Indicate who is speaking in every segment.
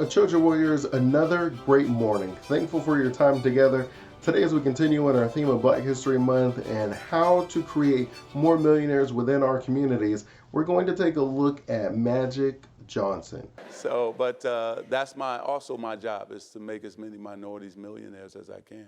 Speaker 1: Choja Warriors, another great morning. Thankful for your time together. Today, as we continue on our theme of Black History Month and how to create more millionaires within our communities, we're going to take a look at Magic Johnson.
Speaker 2: But that's also my job, is to make as many minorities millionaires as I can.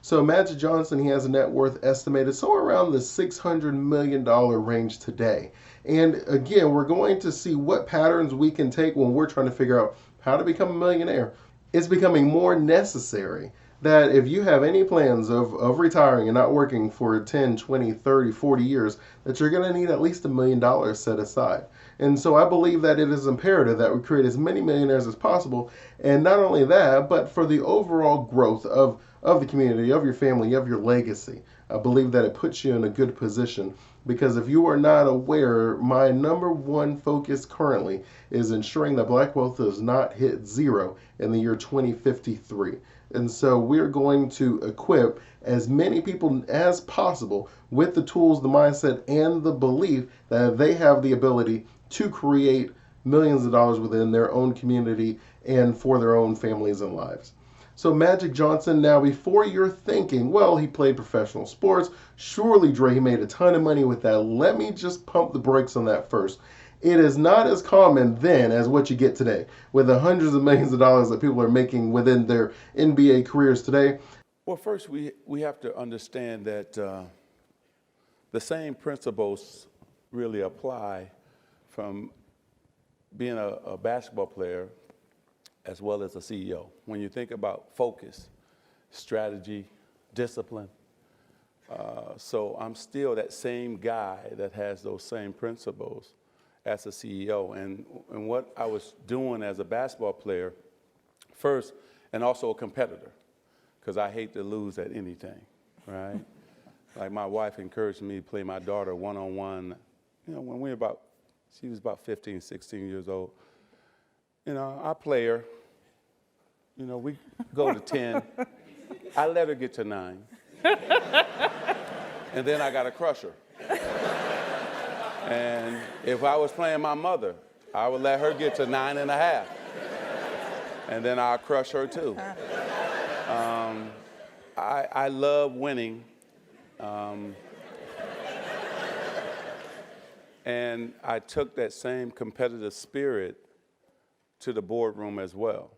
Speaker 1: So Magic Johnson, he has a net worth estimated somewhere around the $600 million range today. And again, we're going to see what patterns we can take when we're trying to figure out how to become a millionaire. It's becoming more necessary that if you have any plans of retiring and not working for 10, 20, 30, 40 years, that you're going to need at least $1 million set aside. And so I believe that it is imperative that we create as many millionaires as possible. And not only that, but for the overall growth of the community, of your family, of your legacy. I believe that it puts you in a good position, because if you are not aware, my number one focus currently is ensuring that black wealth does not hit zero in the year 2053. And so we're going to equip as many people as possible with the tools, the mindset, and the belief that they have the ability to create millions of dollars within their own community and for their own families and lives. So Magic Johnson, now before you're thinking, well, he played professional sports, surely Dre, he made a ton of money with that. Let me just pump the brakes on that first. It is not as common then as what you get today with the hundreds of millions of dollars that people are making within their NBA careers today.
Speaker 2: Well, first we have to understand that the same principles really apply from being a basketball player as well as a CEO. When you think about focus, strategy, discipline, so I'm still that same guy that has those same principles as a CEO. And what I was doing as a basketball player first, and also a competitor, because I hate to lose at anything, right? Like my wife encouraged me to play my daughter one-on-one, when she was about 15, 16 years old. I play her. We go to 10. I let her get to 9. And then I got to crush her. And if I was playing my mother, I would let her get to 9.5. And then I'll crush her too. I love winning. And I took that same competitive spirit to the boardroom as well.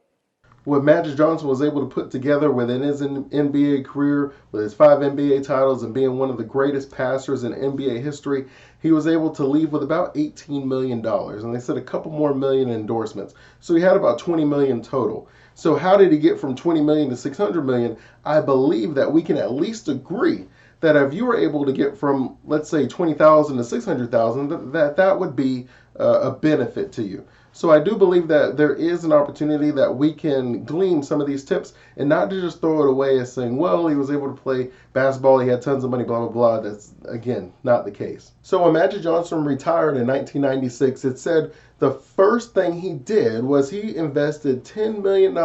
Speaker 1: What Magic Johnson was able to put together within his NBA career, with his 5 NBA titles and being one of the greatest passers in NBA history, he was able to leave with about $18 million. And they said a couple more million endorsements. So he had about $20 million total. So how did he get from $20 million to $600 million? I believe that we can at least agree that if you were able to get from, let's say, 20,000 to 600,000, that would be a benefit to you. So I do believe that there is an opportunity that we can glean some of these tips and not to just throw it away as saying, well, he was able to play basketball, he had tons of money, blah, blah, blah. That's, again, not the case. So when Magic Johnson retired in 1996, it said the first thing he did was he invested $10 million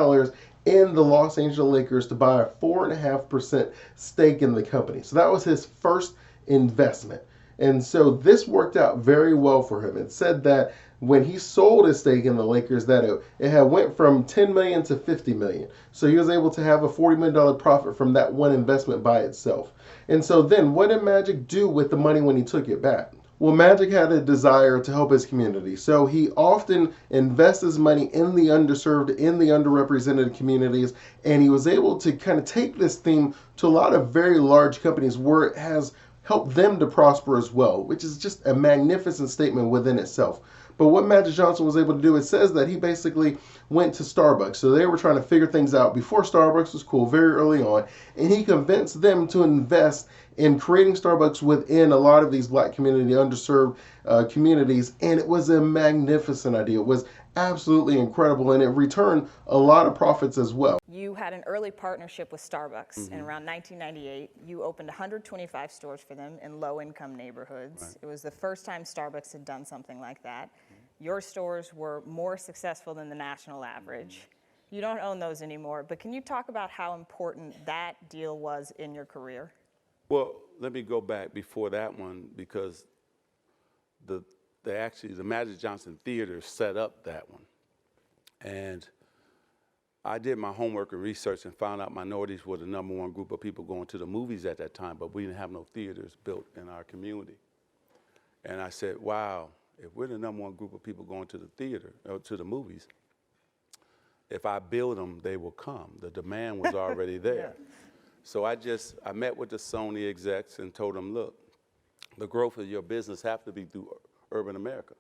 Speaker 1: in the Los Angeles Lakers to buy a 4.5% stake in the company. So that was his first investment. And so this worked out very well for him. It said that when he sold his stake in the Lakers, that it had went from 10 million to 50 million. So he was able to have a $40 million profit from that one investment by itself. And so then what did Magic do with the money when he took it back? Well, Magic had a desire to help his community. So he often invests his money in the underserved, in the underrepresented communities. And he was able to kind of take this theme to a lot of very large companies where it has helped them to prosper as well, which is just a magnificent statement within itself. But what Magic Johnson was able to do, it says that he basically went to Starbucks. So they were trying to figure things out before Starbucks was cool, very early on. And he convinced them to invest in creating Starbucks within a lot of these black community, underserved communities. And it was a magnificent idea. It was absolutely incredible. And it returned a lot of profits as well.
Speaker 3: You had an early partnership with Starbucks in around 1998. You opened 125 stores for them in low-income neighborhoods.
Speaker 2: Right.
Speaker 3: It was the first time Starbucks had done something like that. Your stores were more successful than the national average. You don't own those anymore, but can you talk about how important that deal was in your career?
Speaker 2: Well, let me go back before that one, because the Magic Johnson Theater set up that one. And I did my homework and research and found out minorities were the #1 group of people going to the movies at that time, but we didn't have no theaters built in our community. And I said, wow, if we're the #1 group of people going to the theater, or to the movies, if I build them, they will come. The demand was already there. Yeah. So I met with the Sony execs and told them, look, the growth of your business have to be through urban America.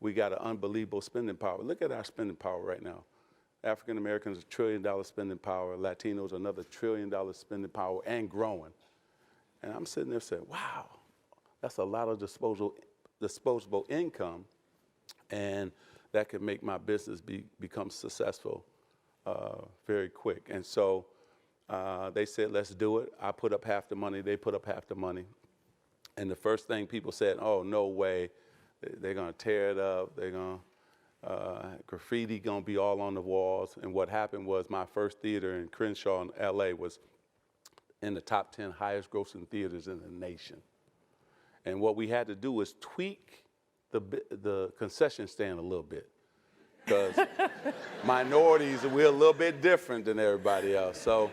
Speaker 2: We got an unbelievable spending power. Look at our spending power right now. African Americans, $1 trillion spending power. Latinos, another $1 trillion spending power and growing. And I'm sitting there saying, wow, that's a lot of disposable income, and that could make my business become successful very quick. And so they said, let's do it. I put up half the money, they put up half the money. And the first thing people said, oh, no way, they're gonna tear it up, they're gonna, graffiti gonna be all on the walls. And what happened was my first theater in Crenshaw in LA was in the top 10 highest grossing theaters in the nation. And what we had to do was tweak the concession stand a little bit, because minorities, we're a little bit different than everybody else. So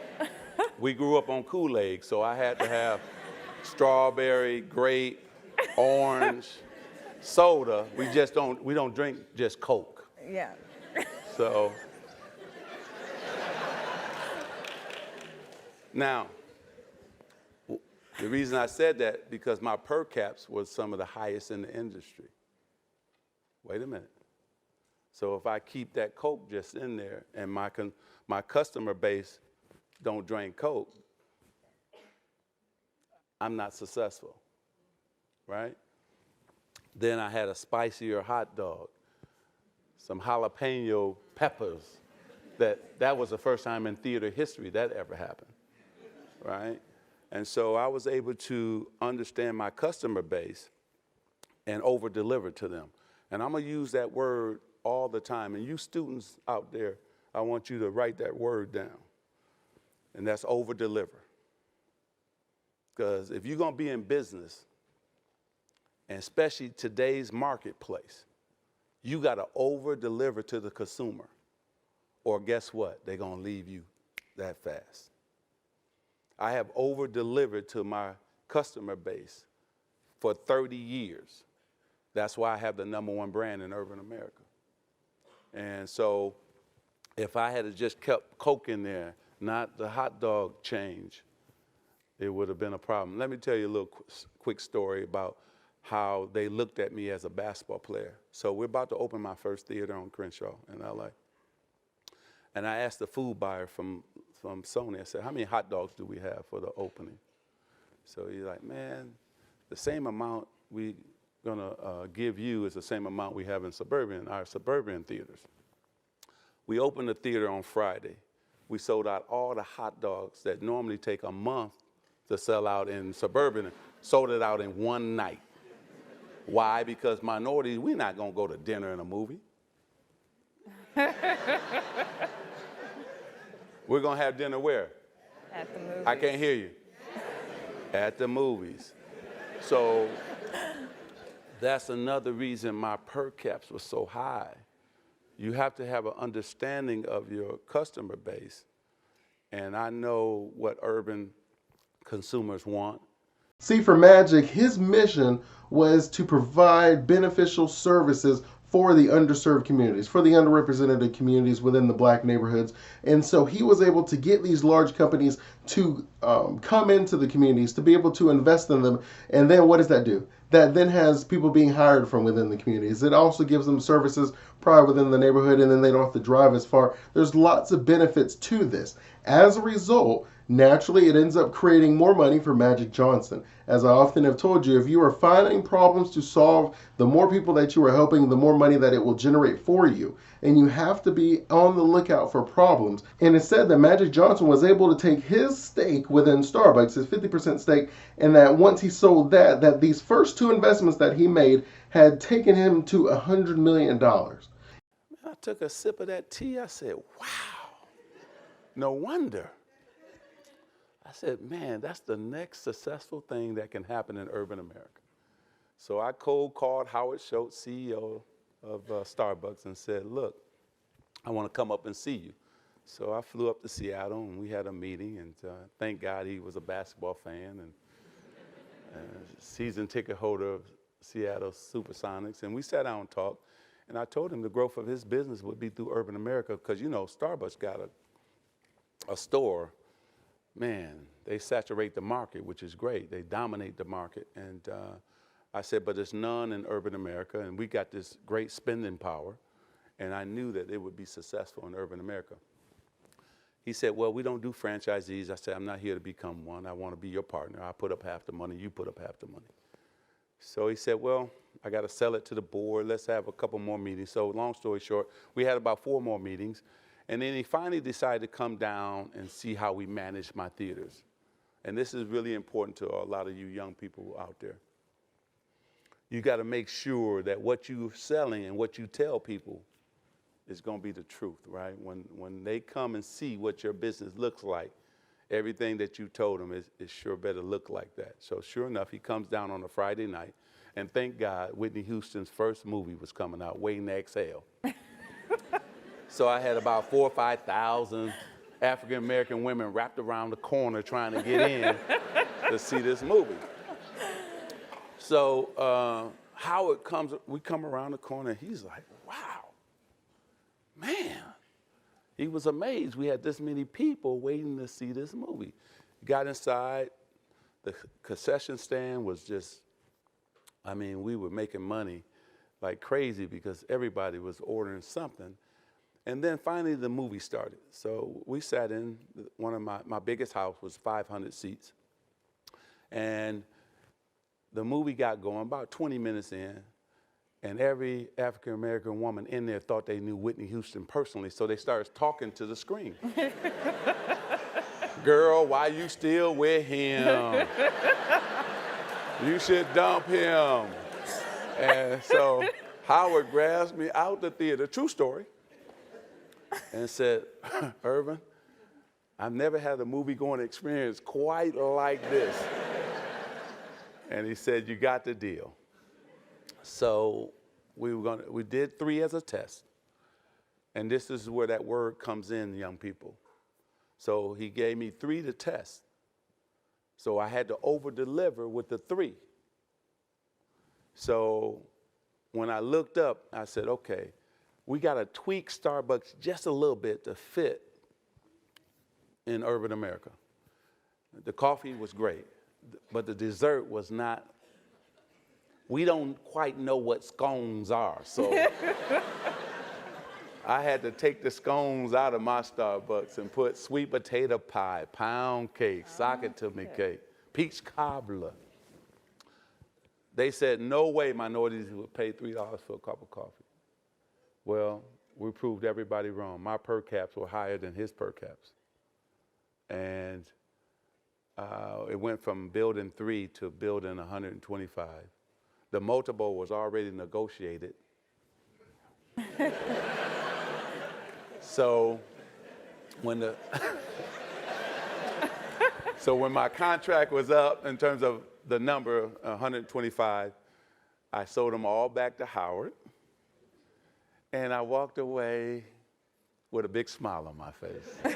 Speaker 2: we grew up on Kool-Aid, so I had to have strawberry, grape, orange, soda. We don't drink just Coke.
Speaker 3: Yeah.
Speaker 2: So now, the reason I said that, because my per caps was some of the highest in the industry. Wait a minute. So if I keep that Coke just in there and my customer base don't drink Coke, I'm not successful, right? Then I had a spicier hot dog, some jalapeno peppers. That was the first time in theater history that ever happened, right? And so I was able to understand my customer base and over-deliver to them. And I'm gonna use that word all the time. And you students out there, I want you to write that word down. And that's over-deliver. Because if you're gonna be in business, and especially today's marketplace, you gotta over-deliver to the consumer. Or guess what? They're gonna leave you that fast. I have over-delivered to my customer base for 30 years. That's why I have the #1 brand in urban America. And so if I had just kept Coke in there, not the hot dog change, it would have been a problem. Let me tell you a little quick story about how they looked at me as a basketball player. So we're about to open my first theater on Crenshaw in LA. And I asked the food buyer from Sony, I said, how many hot dogs do we have for the opening? So he's like, man, the same amount we gonna give you is the same amount we have in our suburban theaters. We opened the theater on Friday. We sold out all the hot dogs that normally take a month to sell out in suburban, sold it out in one night. Why? Because minorities, we're not gonna go to dinner and a movie. We're gonna have dinner where?
Speaker 3: At the movies.
Speaker 2: I can't hear you. At the movies. So that's another reason my per caps was so high. You have to have an understanding of your customer base. And I know what urban consumers want.
Speaker 1: See, for Magic, his mission was to provide beneficial services for the underserved communities, for the underrepresented communities within the black neighborhoods. And so he was able to get these large companies to come into the communities, to be able to invest in them. And then what does that do? That then has people being hired from within the communities. It also gives them services probably within the neighborhood, and then they don't have to drive as far. There's lots of benefits to this. As a result, naturally, it ends up creating more money for Magic Johnson. As I often have told you, if you are finding problems to solve, the more people that you are helping, the more money that it will generate for you. And you have to be on the lookout for problems. And it's said that Magic Johnson was able to take his stake within Starbucks, his 50% stake, and that once he sold that these first two investments that he made had taken him to $100 million.
Speaker 2: I took a sip of that tea, I said, wow, no wonder. I said, man, that's the next successful thing that can happen in urban America. So I cold called Howard Schultz, CEO of Starbucks, and said, look, I want to come up and see you. So I flew up to Seattle, and we had a meeting, and thank God he was a basketball fan and season ticket holder of Seattle Supersonics. And we sat down and talked, and I told him the growth of his business would be through urban America, because, you know, Starbucks got a store. Man, they saturate the market, which is great. They dominate the market. And I said, but there's none in urban America, and we got this great spending power, and I knew that it would be successful in urban America. He said, well, we don't do franchisees. I said, I'm not here to become one. I want to be your partner. I put up half the money, you put up half the money. So he said, well, I got to sell it to the board. Let's have a couple more meetings. So long story short, we had about 4 more meetings. And then he finally decided to come down and see how we manage my theaters. And this is really important to a lot of you young people out there. You got to make sure that what you're selling and what you tell people is going to be the truth, right? When they come and see what your business looks like, everything that you told them is sure better look like that. So sure enough, he comes down on a Friday night, and thank God Whitney Houston's first movie was coming out, Waiting to Exhale. So I had about 4,000 or 5,000 African-American women wrapped around the corner trying to get in to see this movie. So Howard comes, we come around the corner, and he's like, wow, man. He was amazed we had this many people waiting to see this movie. Got inside, the concession stand was just, I mean, we were making money like crazy because everybody was ordering something. And then finally the movie started. So we sat in, one of my biggest house was 500 seats. And the movie got going about 20 minutes in, and every African-American woman in there thought they knew Whitney Houston personally, so they started talking to the screen. Girl, why you still with him? You should dump him. And so Howard grabs me out the theater, true story, and said, Irvin, I've never had a movie-going experience quite like this. And he said, you got the deal. So we did 3 as a test. And this is where that word comes in, young people. So he gave me 3 to test. So I had to over-deliver with the 3. So when I looked up, I said, okay, we got to tweak Starbucks just a little bit to fit in urban America. The coffee was great, but the dessert was not. We don't quite know what scones are, so I had to take the scones out of my Starbucks and put sweet potato pie, pound cake, sock-it-to-me cake, peach cobbler. They said, no way minorities would pay $3 for a cup of coffee. Well, we proved everybody wrong. My per caps were higher than his per caps. And it went from building 3 to building 125. The multiple was already negotiated. So when my contract was up in terms of the number 125, I sold them all back to Howard, and I walked away with a big smile on my face.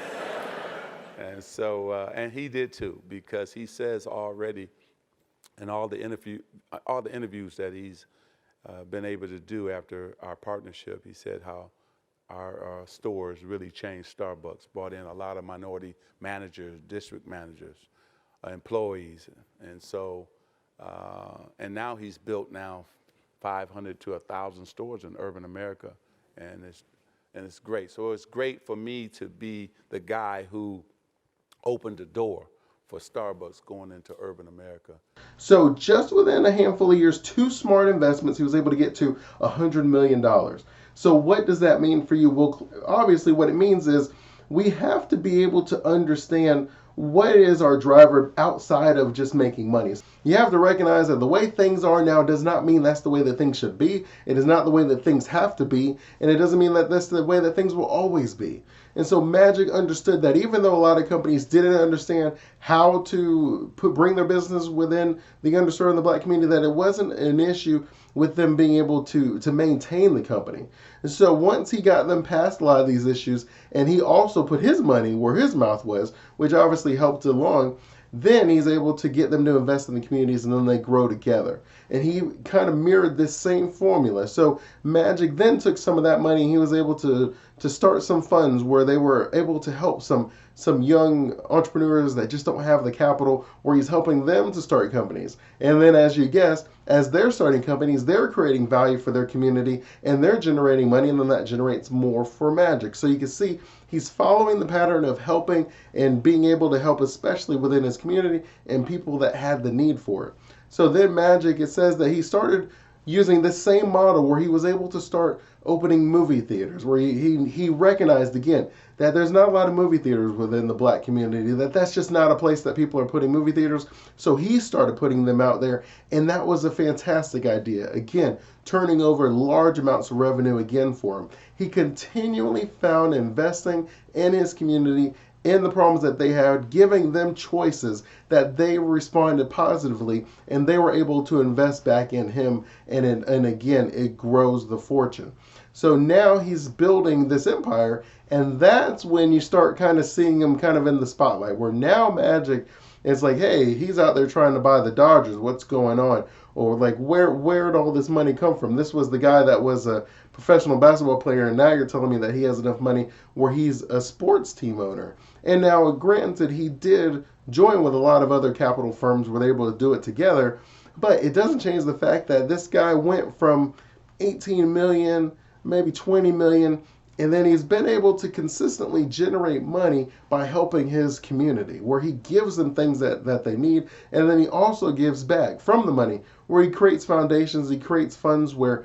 Speaker 2: And so, and he did too, because he says already in all the interviews that he's been able to do after our partnership, he said how our stores really changed Starbucks, brought in a lot of minority managers, district managers, employees. And so, and now he's built now 500 to 1,000 stores in urban America, and it's great. So it's great for me to be the guy who opened the door for Starbucks going into urban America.
Speaker 1: So just within a handful of years, 2 smart investments, he was able to get to $100 million. So what does that mean for you? Well, obviously what it means is we have to be able to understand what is our driver outside of just making money. You have to recognize that the way things are now does not mean that's the way that things should be. It is not the way that things have to be, and it doesn't mean that that's the way that things will always be. And so Magic understood that even though a lot of companies didn't understand how to bring their business within the underserved and the Black community, that it wasn't an issue with them being able to maintain the company. And so once he got them past a lot of these issues, and he also put his money where his mouth was, which obviously helped along, then he's able to get them to invest in the communities, and then they grow together. And he kind of mirrored this same formula. So Magic then took some of that money, and he was able to start some funds where they were able to help some young entrepreneurs that just don't have the capital, where he's helping them to start companies. And then, as you guessed, as they're starting companies, they're creating value for their community, and they're generating money, and then that generates more for Magic. So you can see he's following the pattern of helping and being able to help, especially within his community and people that had the need for it. So then Magic, it says that he started using this same model where he was able to start opening movie theaters, where he recognized again that there's not a lot of movie theaters within the black community, that's just not a place that people are putting movie theaters. So he started putting them out there, and that was a fantastic idea. Again, turning over large amounts of revenue again for him. He continually found investing in his community, in the problems that they had, giving them choices that they responded positively, and they were able to invest back in him, and again, it grows the fortune. So now he's building this empire, and that's when you start kind of seeing him kind of in the spotlight, where now Magic is like, hey, he's out there trying to buy the Dodgers, what's going on? Or like, where'd all this money come from? This was the guy that was a professional basketball player, and now you're telling me that he has enough money where he's a sports team owner. And now, granted, he did join with a lot of other capital firms where they were able to do it together, but it doesn't change the fact that this guy went from 18 million, maybe 20 million, and then he's been able to consistently generate money by helping his community, where he gives them things that they need, and then he also gives back from the money, where he creates foundations, he creates funds where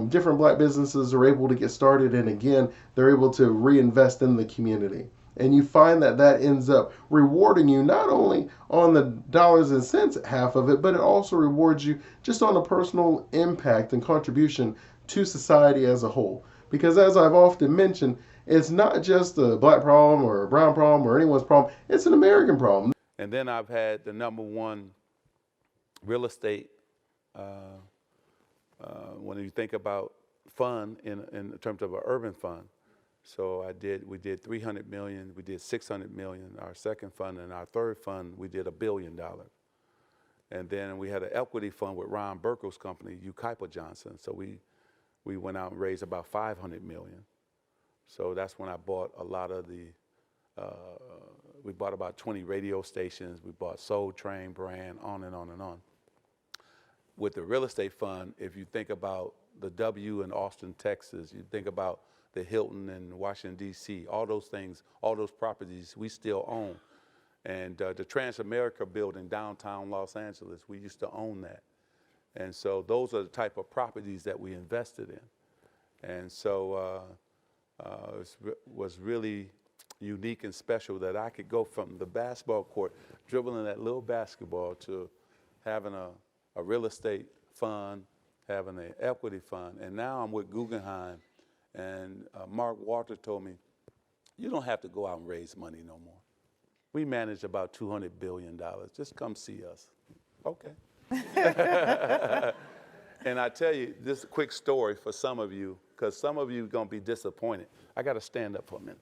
Speaker 1: different black businesses are able to get started, and again, they're able to reinvest in the community. And you find that ends up rewarding you not only on the dollars and cents half of it, but it also rewards you just on a personal impact and contribution to society as a whole. Because as I've often mentioned, it's not just a black problem or a brown problem or anyone's problem, it's an American problem.
Speaker 2: And then I've had the #1 real estate, when you think about fund in terms of an urban fund. So we did 300 million, we did 600 million, our second fund, and our third fund, we did $1 billion. And then we had an equity fund with Ron Burkle's company, Ukaipa Johnson. So we went out and raised about 500 million. So that's when I bought a lot of we bought about 20 radio stations, we bought Soul Train brand, on and on and on. With the real estate fund, if you think about the W in Austin, Texas, you think about the Hilton in Washington, D.C., all those things, all those properties we still own. And the Transamerica building downtown Los Angeles, we used to own that. And so those are the type of properties that we invested in. And so it was really unique and special that I could go from the basketball court, dribbling that little basketball, to having a real estate fund, having an equity fund. And now I'm with Guggenheim. And Mark Walter told me, you don't have to go out and raise money no more. We manage about $200 billion. Just come see us. Okay. And I tell you, this is a quick story for some of you, because some of you are going to be disappointed. I got to stand up for a minute.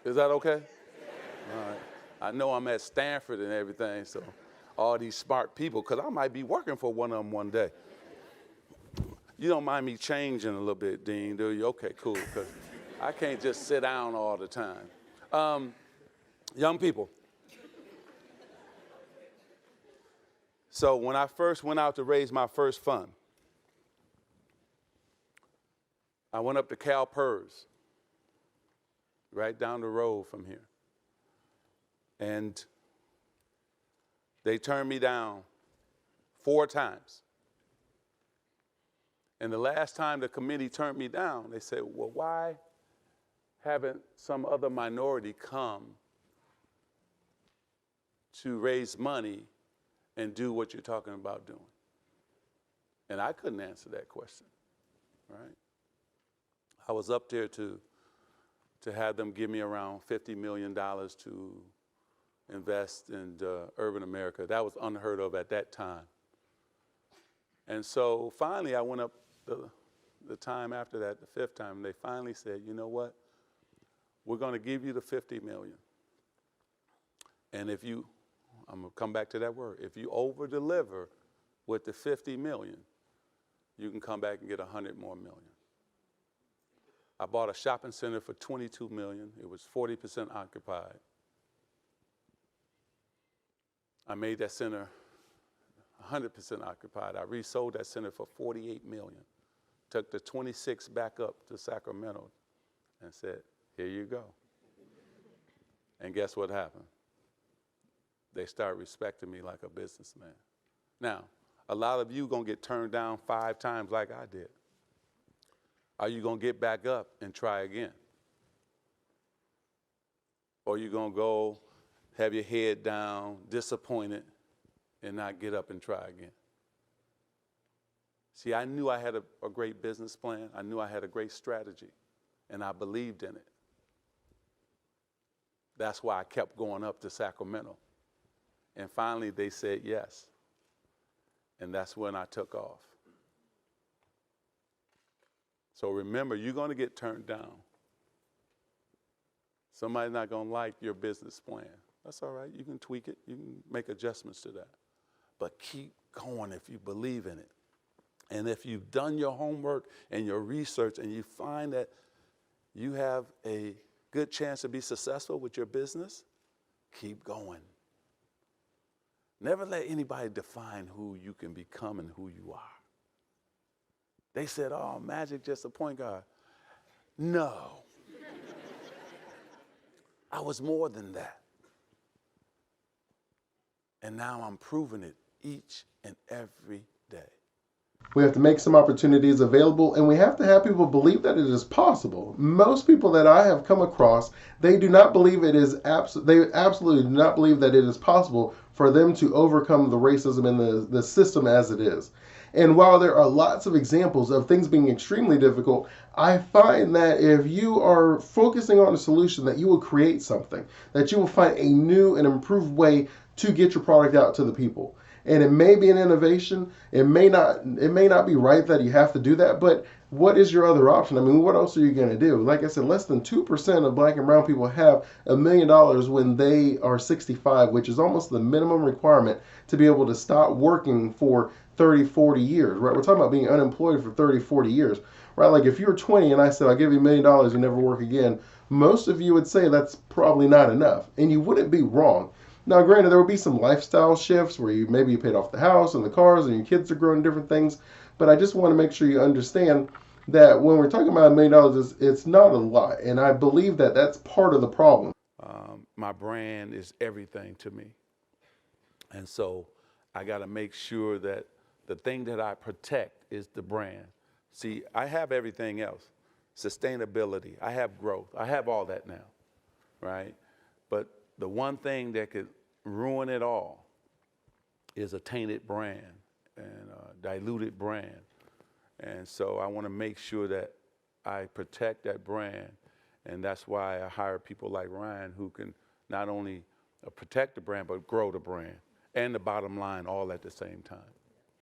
Speaker 2: Is that okay? All right. I know I'm at Stanford and everything, so all these smart people, because I might be working for one of them one day. You don't mind me changing a little bit, Dean, do you? Okay, cool, because I can't just sit down all the time. Young people. So when I first went out to raise my first fund, I went up to CalPERS, right down the road from here. And they turned me down 4 times. And the last time the committee turned me down, they said, well, why haven't some other minority come to raise money and do what you're talking about doing? And I couldn't answer that question, right? I was up there to have them give me around $50 million to invest in urban America. That was unheard of at that time. And so finally I went up the time after that, the fifth time, and they finally said, you know what? We're going to give you the 50 million. And if you, I'm going to come back to that word, if you over deliver with the 50 million, you can come back and get 100 more million. I bought a shopping center for 22 million. It was 40% occupied. I made that center 100% occupied. I resold that center for 48 million. Took the 26 back up to Sacramento and said, here you go. And guess what happened? They started respecting me like a businessman. Now, a lot of you gonna get turned down 5 times like I did. Are you gonna get back up and try again? Or you gonna go have your head down, disappointed, and not get up and try again? See, I knew I had a great business plan. I knew I had a great strategy, and I believed in it. That's why I kept going up to Sacramento. And finally, they said yes. And that's when I took off. So remember, you're going to get turned down. Somebody's not going to like your business plan. That's all right. You can tweak it. You can make adjustments to that. But keep going if you believe in it. And if you've done your homework and your research and you find that you have a good chance to be successful with your business, keep going. Never let anybody define who you can become and who you are. They said, oh, Magic just a point guard. No. I was more than that. And now I'm proving it each and every day.
Speaker 1: We have to make some opportunities available, and we have to have people believe that it is possible. Most people that I have come across, they do not believe it is they absolutely do not believe that it is possible for them to overcome the racism in the system as it is. And while there are lots of examples of things being extremely difficult, I find that if you are focusing on a solution, that you will create something, that you will find a new and improved way to get your product out to the people. And it may be an innovation. It may not be right that you have to do that, but what is your other option? I mean, what else are you going to do? Like I said, less than 2% of black and brown people have $1 million when they are 65, which is almost the minimum requirement to be able to stop working for 30, 40 years, right? We're talking about being unemployed for 30, 40 years, right? Like if you're 20 and I said, I'll give you $1 million, you never work again, most of you would say that's probably not enough. And you wouldn't be wrong. Now, granted, there will be some lifestyle shifts where you paid off the house and the cars and your kids are growing different things. But I just want to make sure you understand that when we're talking about $1 million, it's not a lot. And I believe that that's part of the problem.
Speaker 2: My brand is everything to me. And so I got to make sure that the thing that I protect is the brand. See, I have everything else. Sustainability. I have growth. I have all that now, right? But the one thing that could ruin it all is a tainted brand and a diluted brand. And so I want to make sure that I protect that brand. And that's why I hire people like Ryan who can not only protect the brand, but grow the brand and the bottom line all at the same time.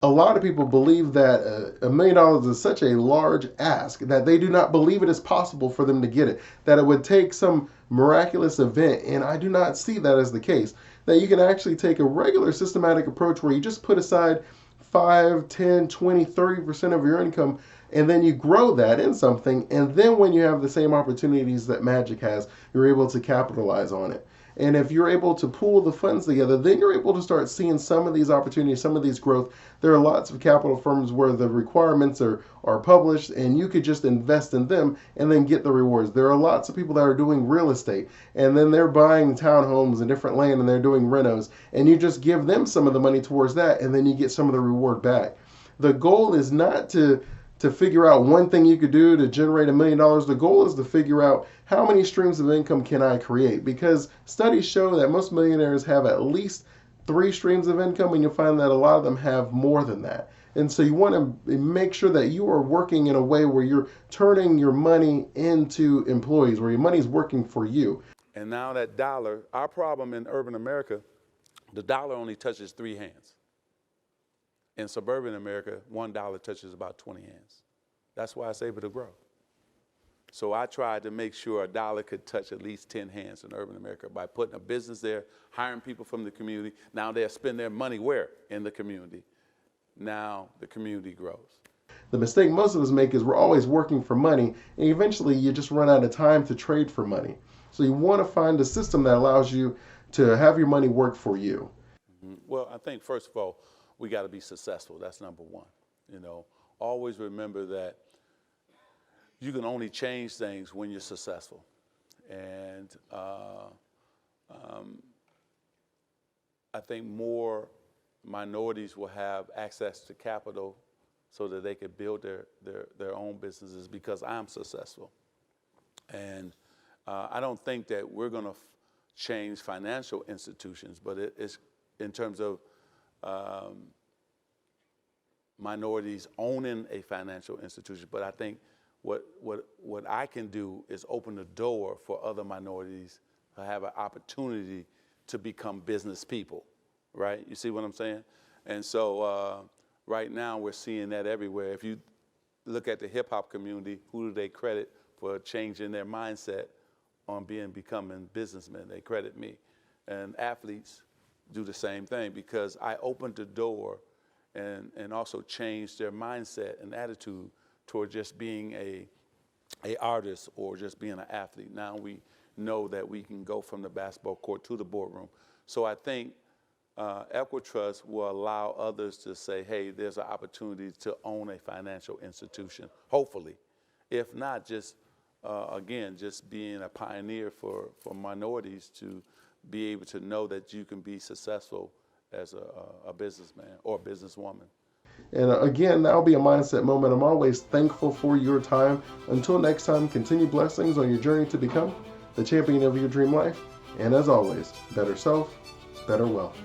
Speaker 1: A lot of people believe that $1 million is such a large ask that they do not believe it is possible for them to get it, that it would take some miraculous event, and I do not see that as the case. That you can actually take a regular systematic approach where you just put aside 5, 10, 20, 30% of your income, and then you grow that in something, and then when you have the same opportunities that Magic has, you're able to capitalize on it. And if you're able to pool the funds together, then you're able to start seeing some of these opportunities, some of these growth. There are lots of capital firms where the requirements are published and you could just invest in them and then get the rewards. There are lots of people that are doing real estate and then they're buying townhomes and different land and they're doing renos, and you just give them some of the money towards that and then you get some of the reward back. The goal is not to figure out one thing you could do to generate $1 million. The goal is to figure out how many streams of income can I create, because studies show that most millionaires have at least 3 streams of income, and you'll find that a lot of them have more than that. And so you want to make sure that you are working in a way where you're turning your money into employees, where your money is working for you.
Speaker 2: And now that dollar, our problem in urban America, the dollar only touches 3 hands. In suburban America, $1 touches about 20 hands. That's why it's able to grow. So I tried to make sure a dollar could touch at least 10 hands in urban America by putting a business there, hiring people from the community. Now they'll spend their money where? In the community. Now the community grows.
Speaker 1: The mistake most of us make is we're always working for money, and eventually you just run out of time to trade for money. So you want to find a system that allows you to have your money work for you.
Speaker 2: Well, I think first of all, we got to be successful. That's number one. Always remember that you can only change things when you're successful. And I think more minorities will have access to capital so that they could build their own businesses because I'm successful. And I don't think that we're going to change financial institutions, but it's in terms of minorities owning a financial institution. But I think what I can do is open the door for other minorities to have an opportunity to become business people, right? You see what I'm saying? And so right now we're seeing that everywhere. If you look at the hip hop community, who do they credit for changing their mindset on becoming businessmen? They credit me. And athletes do the same thing because I opened the door and also changed their mindset and attitude toward just being a artist or just being an athlete. Now we know that we can go from the basketball court to the boardroom. So I think Equitrust will allow others to say, hey, there's an opportunity to own a financial institution, hopefully. If not, just, again, just being a pioneer for minorities to be able to know that you can be successful as a businessman or a businesswoman.
Speaker 1: And again, that'll be a mindset moment. I'm always thankful for your time. Until next time, continue blessings on your journey to become the champion of your dream life. And as always, better self, better wealth.